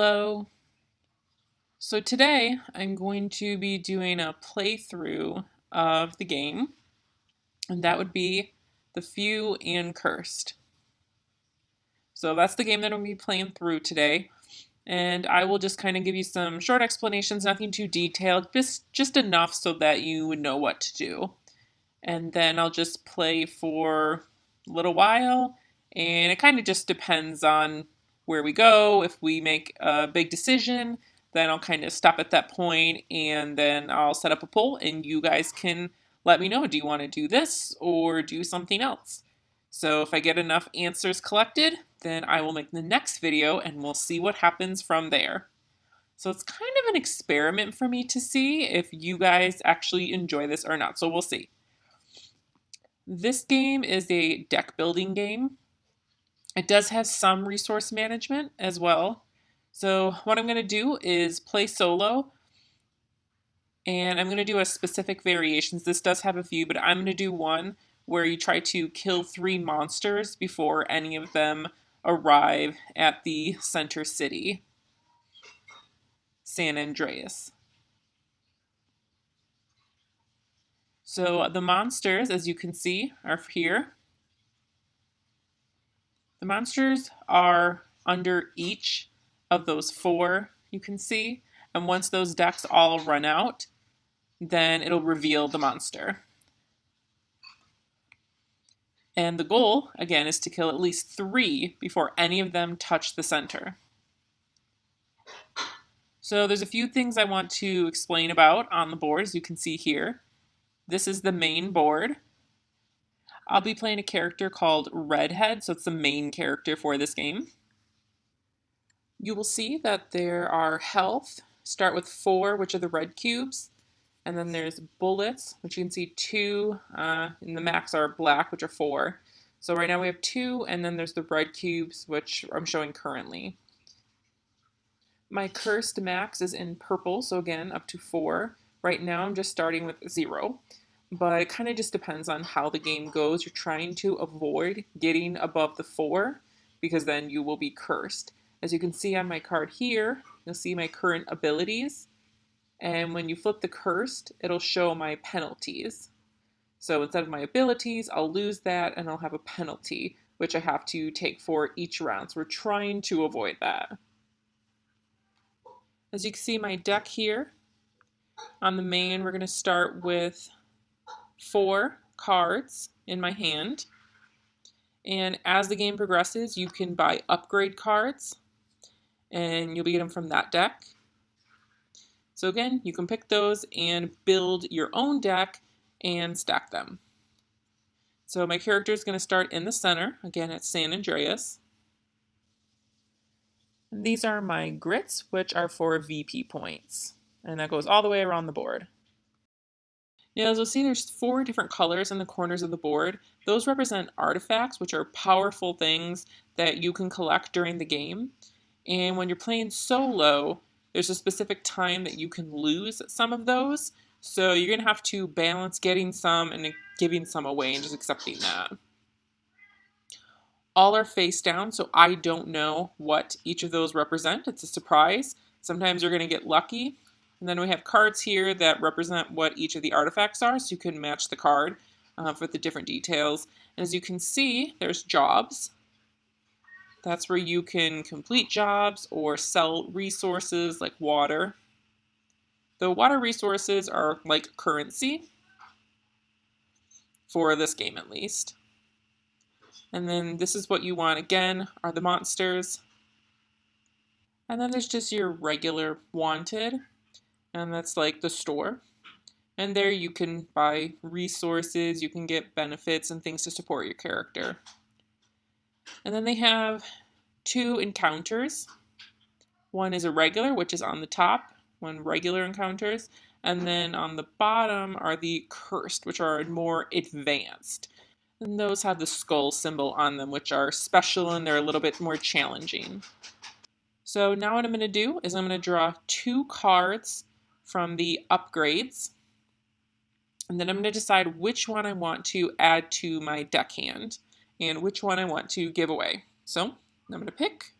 Hello. So today I'm going to be doing a playthrough of the game, and that would be The Few and Cursed. So that's the game that I'm going to be playing through today, and I will just kind of give you some short explanations, nothing too detailed, just enough so that you would know what to do. And then I'll just play for a little while, and it kind of just depends on where we go. If we make a big decision, then I'll kind of stop at that point, and then I'll set up a poll, and you guys can let me know, do you want to do this or do something else? So if I get enough answers collected, then I will make the next video and we'll see what happens from there. So it's kind of an experiment for me to see if you guys actually enjoy this or not. So we'll see. This game is a deck building game. It does have some resource management as well. So what I'm going to do is play solo, and I'm going to do a specific variations. This does have a few, but I'm going to do one where you try to kill 3 monsters before any of them arrive at the center city, San Andreas. So the monsters, as you can see, are here. The monsters are under each of those 4 you can see, and once those decks all run out, then it'll reveal the monster. And the goal, again, is to kill at least 3 before any of them touch the center. So there's a few things I want to explain about on the board, as you can see here. This is the main board. I'll be playing a character called Redhead, so it's the main character for this game. You will see that there are health, start with 4, which are the red cubes, and then there's bullets, which you can see 2, and the max are black, which are 4. So right now we have 2, and then there's the red cubes, which I'm showing currently. My cursed max is in purple, so again, up to 4. Right now I'm just starting with 0. But it kind of just depends on how the game goes. You're trying to avoid getting above the 4, because then you will be cursed. As you can see on my card here, you'll see my current abilities. And when you flip the cursed, it'll show my penalties. So instead of my abilities, I'll lose that and I'll have a penalty, which I have to take for each round. So we're trying to avoid that. As you can see my deck here, on the main, we're going to start with 4 cards in my hand. And as the game progresses, you can buy upgrade cards, and you'll be getting them from that deck. So again, you can pick those and build your own deck and stack them. So my character is going to start in the center, again at San Andreas. And these are my grits, which are for VP points. And that goes all the way around the board. Now, as you'll see, there's 4 different colors in the corners of the board. Those represent artifacts, which are powerful things that you can collect during the game. And when you're playing solo, there's a specific time that you can lose some of those. So you're going to have to balance getting some and giving some away and just accepting that. All are face down, so I don't know what each of those represent. It's a surprise. Sometimes you're going to get lucky. And then we have cards here that represent what each of the artifacts are, so you can match the card for the different details. And as you can see, there's jobs. That's where you can complete jobs or sell resources like water. The water resources are like currency, for this game at least. And then this is what you want again, are the monsters. And then there's just your regular wanted, and that's like the store. And there you can buy resources, you can get benefits and things to support your character. And then they have 2 encounters. One is a regular, which is on the top, 1 regular encounters. And then on the bottom are the cursed, which are more advanced. And those have the skull symbol on them, which are special and they're a little bit more challenging. So now what I'm going to do is I'm going to draw 2 cards from the upgrades. And then I'm going to decide which one I want to add to my deck hand and which one I want to give away. So I'm going to pick.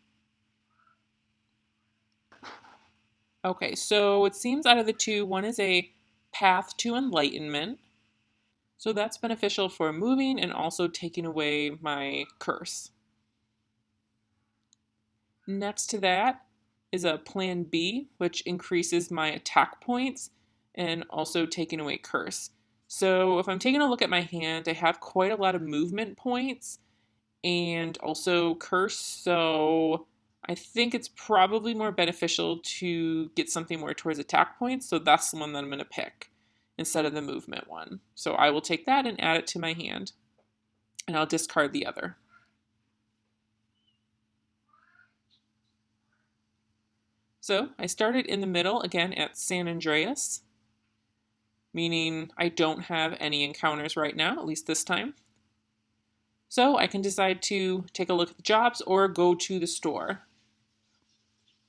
Okay, so it seems out of the two, one is a path to enlightenment. So that's beneficial for moving and also taking away my curse. Next to that is a plan B, which increases my attack points and also taking away curse. So if I'm taking a look at my hand, I have quite a lot of movement points and also curse. So I think it's probably more beneficial to get something more towards attack points. So that's the one that I'm going to pick instead of the movement one. So I will take that and add it to my hand, and I'll discard the other. So I started in the middle again at San Andreas, meaning I don't have any encounters right now, at least this time. So I can decide to take a look at the jobs or go to the store.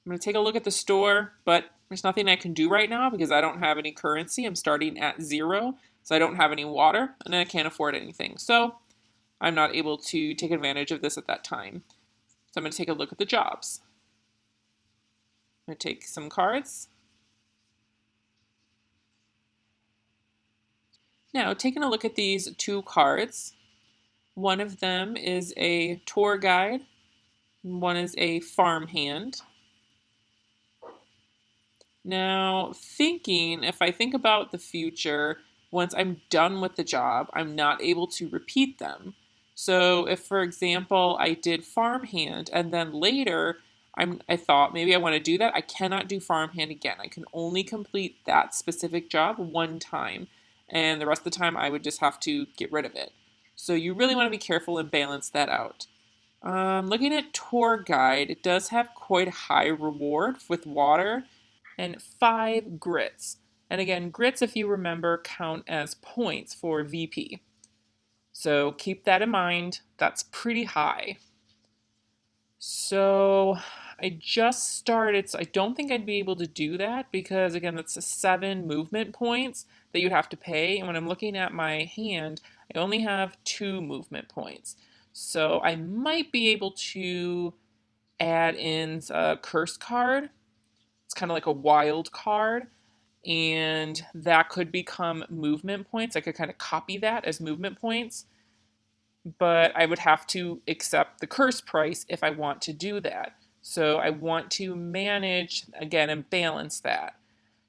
I'm going to take a look at the store, but there's nothing I can do right now because I don't have any currency. I'm starting at 0, so I don't have any water, and I can't afford anything. So I'm not able to take advantage of this at that time. So I'm going to take a look at the jobs. I'm going to take some cards. Now, taking a look at these 2 cards, one of them is a tour guide, and one is a farmhand. Now, if I think about the future, once I'm done with the job, I'm not able to repeat them. So, if, for example, I did farmhand and then later I thought maybe I want to do that, I cannot do farmhand again. I can only complete that specific job one time, and the rest of the time I would just have to get rid of it. So, you really want to be careful and balance that out. Looking at tour guide, it does have quite a high reward with water and 5 grits. And again, grits, if you remember, count as points for VP. So keep that in mind. That's pretty high. So I just started, so I don't think I'd be able to do that because, again, that's a 7 movement points that you'd have to pay. And when I'm looking at my hand, I only have 2 movement points. So I might be able to add in a curse card. It's kind of like a wild card, and that could become movement points. I could kind of copy that as movement points, but I would have to accept the curse price if I want to do that. So I want to manage, again, and balance that.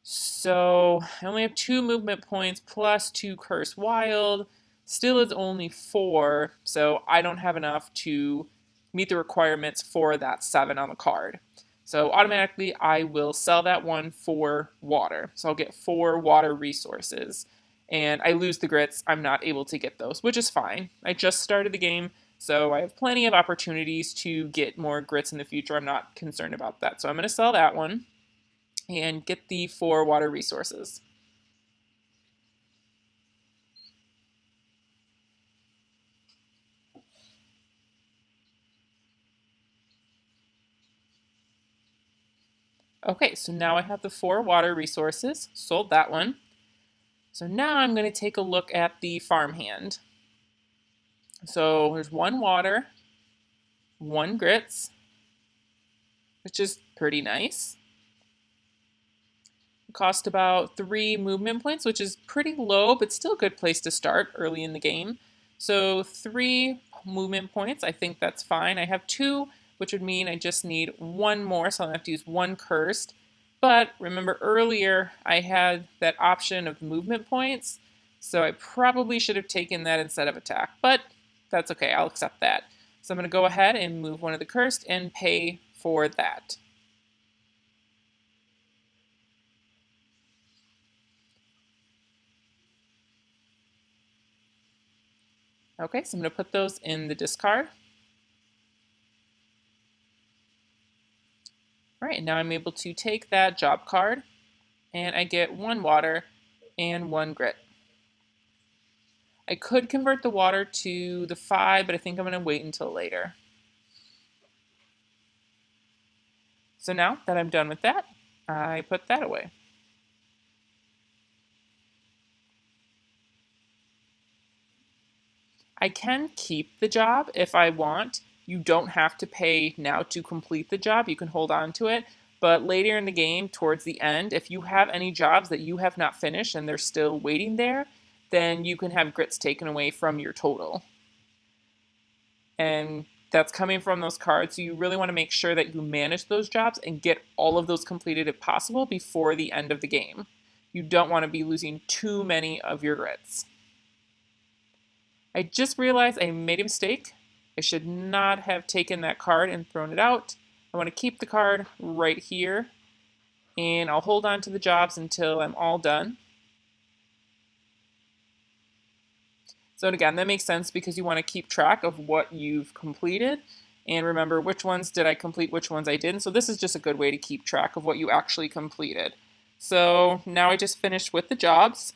So I only have 2 movement points plus 2 curse wild. Still is only 4, so I don't have enough to meet the requirements for that 7 on the card. So automatically I will sell that one for water. So I'll get 4 water resources. And I lose the grits. I'm not able to get those, which is fine. I just started the game, so I have plenty of opportunities to get more grits in the future. I'm not concerned about that. So I'm going to sell that one and get the 4 water resources. Okay, so now I have the 4 water resources, sold that one. So now I'm going to take a look at the farmhand. So there's 1 water, 1 grits, which is pretty nice. It cost about 3 movement points, which is pretty low, but still a good place to start early in the game. So 3 movement points, I think that's fine. I have 2, which would mean I just need 1 more, so I'll have to use 1 cursed. But remember earlier, I had that option of movement points, so I probably should have taken that instead of attack. But that's okay, I'll accept that. So I'm going to go ahead and move one of the cursed and pay for that. Okay, so I'm going to put those in the discard. All right, now I'm able to take that job card, and I get 1 water and 1 grit. I could convert the water to the 5, but I think I'm going to wait until later. So now that I'm done with that, I put that away. I can keep the job if I want. You don't have to pay now to complete the job. You can hold on to it. But later in the game, towards the end, if you have any jobs that you have not finished and they're still waiting there, then you can have grits taken away from your total. And that's coming from those cards. So you really want to make sure that you manage those jobs and get all of those completed if possible before the end of the game. You don't want to be losing too many of your grits. I just realized I made a mistake. I should not have taken that card and thrown it out. I want to keep the card right here, and I'll hold on to the jobs until I'm all done. So again, that makes sense because you want to keep track of what you've completed and remember which ones did I complete, which ones I didn't. So this is just a good way to keep track of what you actually completed. So now I just finished with the jobs,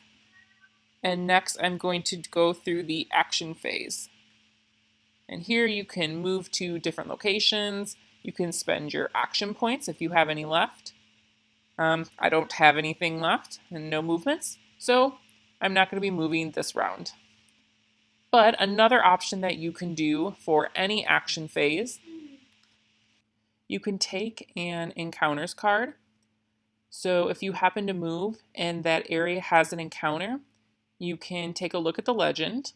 and next I'm going to go through the action phase. And here you can move to different locations. You can spend your action points if you have any left. I don't have anything left and no movements, so I'm not going to be moving this round. But another option that you can do for any action phase, you can take an encounters card. So if you happen to move and that area has an encounter, you can take a look at the legend,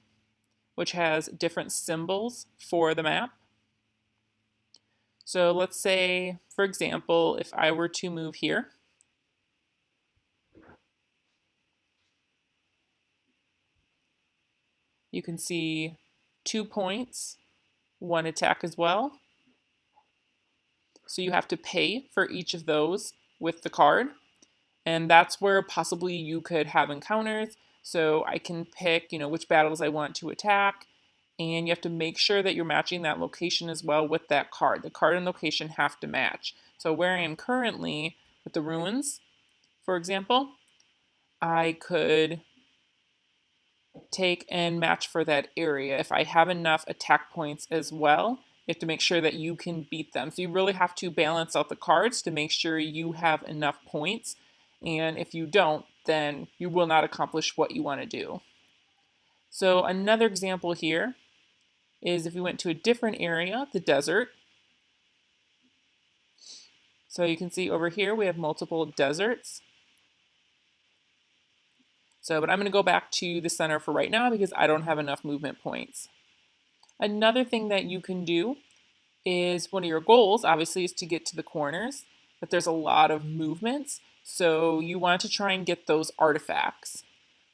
which has different symbols for the map. So let's say, for example, if I were to move here, you can see 2 points, 1 attack as well. So you have to pay for each of those with the card. And that's where possibly you could have encounters. So I can pick, which battles I want to attack. And you have to make sure that you're matching that location as well with that card. The card and location have to match. So where I am currently with the ruins, for example, I could take and match for that area. If I have enough attack points as well, you have to make sure that you can beat them. So you really have to balance out the cards to make sure you have enough points. And if you don't, then you will not accomplish what you want to do. So another example here is if we went to a different area, the desert. So you can see over here we have multiple deserts. But I'm going to go back to the center for right now because I don't have enough movement points. Another thing that you can do is one of your goals, obviously, is to get to the corners, but there's a lot of movements, so you want to try and get those artifacts.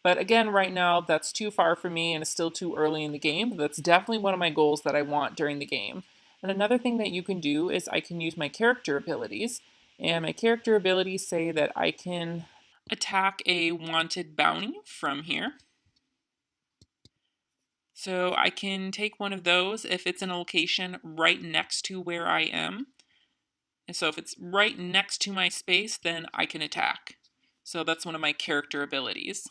But again, right now, that's too far for me and it's still too early in the game, but that's definitely one of my goals that I want during the game. And another thing that you can do is I can use my character abilities, and my character abilities say that I can attack a wanted bounty from here. So I can take one of those if it's in a location right next to where I am. And so if it's right next to my space, then I can attack. So that's one of my character abilities.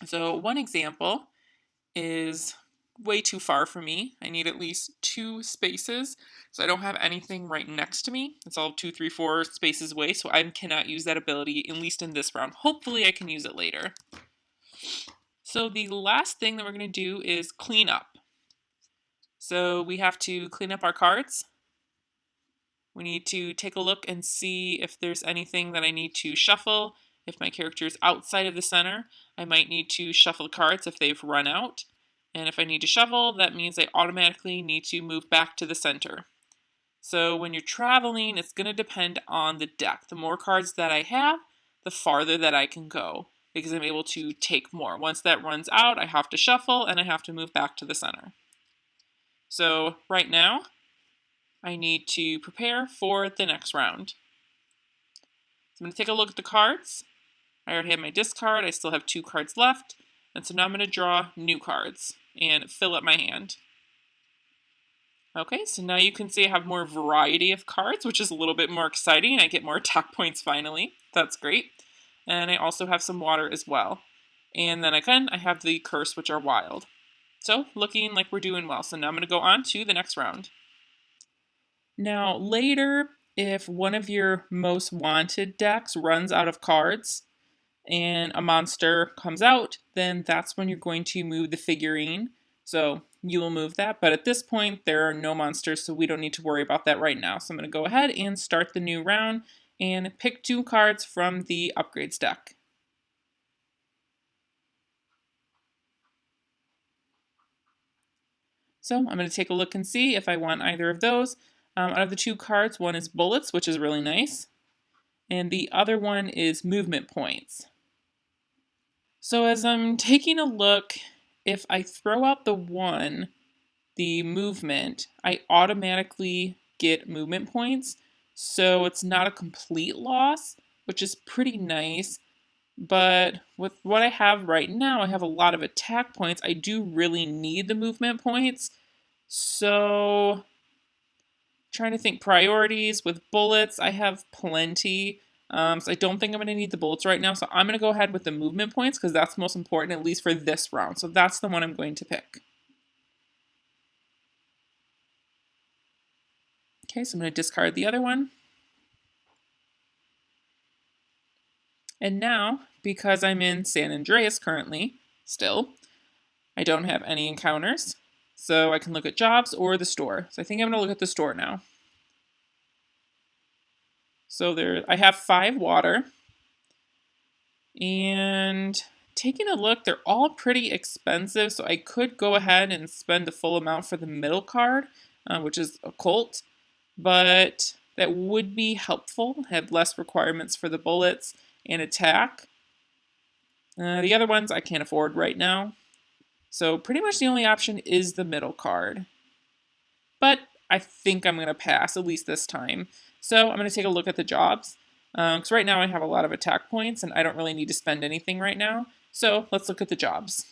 So one example is way too far for me. I need at least 2 spaces. So I don't have anything right next to me. It's all 2, 3, 4 spaces away. So I cannot use that ability, at least in this round. Hopefully I can use it later. So the last thing that we're going to do is clean up. So we have to clean up our cards. We need to take a look and see if there's anything that I need to shuffle. If my character is outside of the center, I might need to shuffle cards if they've run out. And if I need to shuffle, that means I automatically need to move back to the center. So when you're traveling, it's going to depend on the deck. The more cards that I have, the farther that I can go, because I'm able to take more. Once that runs out, I have to shuffle and I have to move back to the center. So right now, I need to prepare for the next round. So I'm going to take a look at the cards. I already have my discard. I still have 2 cards left. And so now I'm going to draw new cards and fill up my hand. Okay, so now you can see I have more variety of cards, which is a little bit more exciting. I get more attack points finally. That's great. And I also have some water as well. And then again, I have the curse, which are wild. So looking like we're doing well. So now I'm going to go on to the next round. Now later, if one of your most wanted decks runs out of cards and a monster comes out, then that's when you're going to move the figurine. So you will move that. But at this point, there are no monsters, so we don't need to worry about that right now. So I'm going to go ahead and start the new round and pick 2 cards from the upgrades deck. So I'm going to take a look and see if I want either of those. Out of the 2 cards, one is bullets, which is really nice, and the other one is movement points. So as I'm taking a look, if I throw out the movement, I automatically get movement points. So it's not a complete loss, which is pretty nice. But with what I have right now, I have a lot of attack points. I do really need the movement points. So trying to think priorities with bullets, I have plenty. So I don't think I'm going to need the bullets right now. So I'm going to go ahead with the movement points because that's most important, at least for this round. So that's the one I'm going to pick. Okay, so I'm going to discard the other one. And now, because I'm in San Andreas currently, still, I don't have any encounters. So I can look at jobs or the store. So I think I'm going to look at the store now. So I have 5 water. And taking a look, they're all pretty expensive. So I could go ahead and spend the full amount for the middle card, which is occult. But that would be helpful. Have less requirements for the bullets and attack. The other ones I can't afford right now. So pretty much the only option is the middle card. But I think I'm going to pass, at least this time. So I'm going to take a look at the jobs. Because right now I have a lot of attack points and I don't really need to spend anything right now. So let's look at the jobs.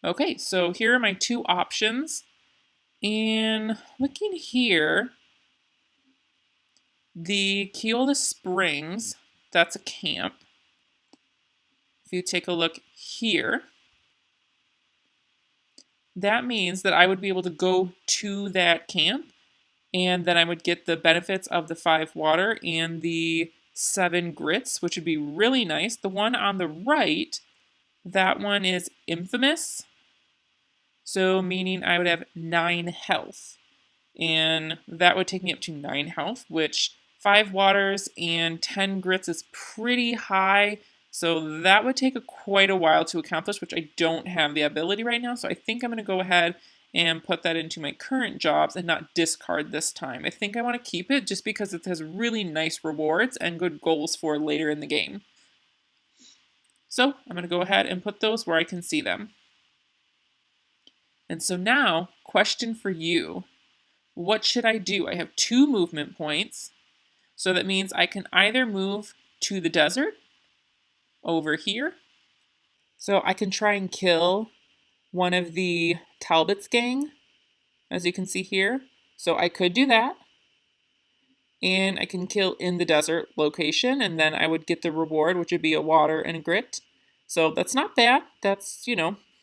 Okay, so here are my 2 options. And looking here, the Keola Springs, that's a camp. If you take a look here, that means that I would be able to go to that camp and then I would get the benefits of the 5 water and the 7 grits, which would be really nice. The one on the right, that one is infamous, so meaning I would have 9 health. And that would take me up to 9 health, which 5 waters and 10 grits is pretty high. So that would take quite a while to accomplish, which I don't have the ability right now. So I think I'm going to go ahead and put that into my current jobs and not discard this time. I think I want to keep it just because it has really nice rewards and good goals for later in the game. So I'm going to go ahead and put those where I can see them. And so now, question for you. What should I do? I have 2 movement points. So that means I can either move to the desert over here. So I can try and kill one of the Talbot's gang, as you can see here. So I could do that. And I can kill in the desert location, and then I would get the reward, which would be a water and a grit. So that's not bad. That's,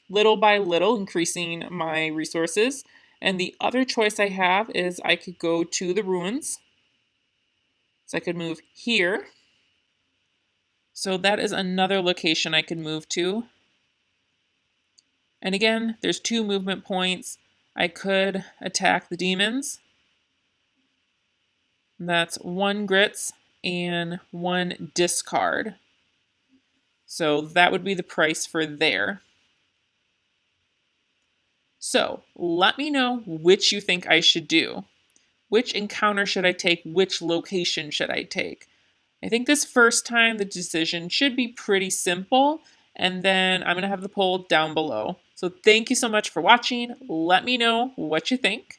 little by little increasing my resources. And the other choice I have is I could go to the ruins. So I could move here. So that is another location I could move to. And again, there's 2 movement points. I could attack the demons. That's 1 grits and 1 discard. So that would be the price for there. So let me know which you think I should do. Which encounter should I take? Which location should I take? I think this first time the decision should be pretty simple. And then I'm going to have the poll down below. So thank you so much for watching. Let me know what you think.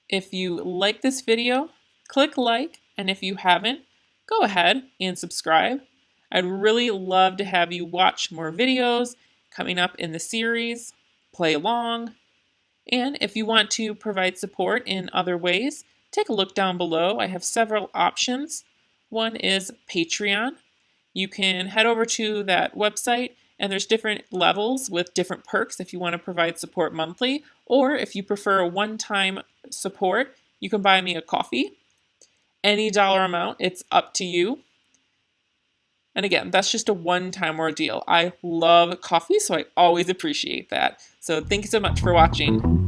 If you like this video, click like. And if you haven't, go ahead and subscribe. I'd really love to have you watch more videos coming up in the series, play along. And if you want to provide support in other ways, take a look down below. I have several options. One is Patreon. You can head over to that website and there's different levels with different perks if you want to provide support monthly, or if you prefer a one-time support, you can buy me a coffee. Any dollar amount, it's up to you. And again, that's just a one-time ordeal. I love coffee, so I always appreciate that. So thank you so much for watching.